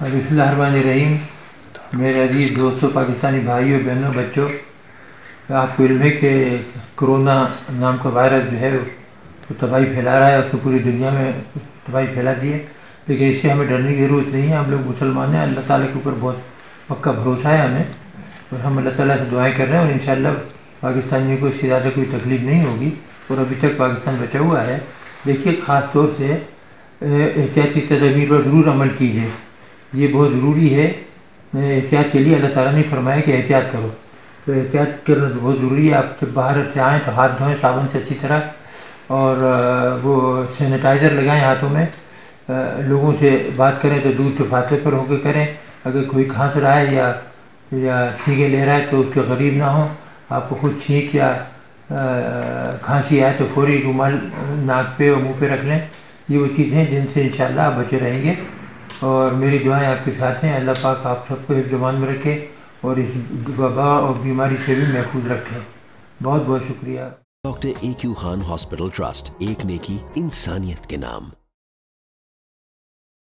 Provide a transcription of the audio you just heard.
बिस्मिल्लाहिर्रहमानिर्रहीम। मेरे अजीज़ दोस्तों, पाकिस्तानी भाइयों बहनों बच्चों, आपको इल्म है कि कोरोना नाम का वायरस जो है वो तबाही फैला रहा है, उसको पूरी दुनिया में तबाही फैला दी है। लेकिन इससे हमें डरने की ज़रूरत नहीं है। हम लोग मुसलमान हैं, अल्लाह ताला के ऊपर बहुत पक्का भरोसा है हमें, और हम अल्लाह ताला से दुआएं कर रहे हैं और इंशाअल्लाह पाकिस्तानियों को इससे ज़्यादा कोई तकलीफ़ नहीं होगी और अभी तक पाकिस्तान बचा हुआ है। देखिए, ख़ास तौर से एहतियाती तदबीर पर ज़रूर अमल कीजिए, ये बहुत ज़रूरी है। एहतियात के लिए अल्लाह ताला ने फरमाया कि एहतियात करो, तो एहतियात करना तो बहुत ज़रूरी है। आप जब बाहर से आएँ तो हाथ धोएं साबुन से अच्छी तरह, और वो सैनिटाइज़र लगाएं हाथों में। लोगों से बात करें तो दूर से फासले पर होकर करें। अगर कोई खांस रहा है या छींके ले रहा है तो उसके करीब ना हो। आपको खुद छींक या खांसी आए तो फौरी रुमाल नाक पे और मुंह पे रख लें। ये वो चीज़ें हैं जिनसे इंशाअल्लाह आप बचे रहेंगे, और मेरी दुआएं आपके साथ हैं। अल्लाह पाक आप सबको हिफ्ज़-ए-मान में रखे और इस वबा और बीमारी से भी महफूज रखें। बहुत बहुत शुक्रिया। Doctor AQ Khan hospital trust, एक नेकी इंसानियत के नाम।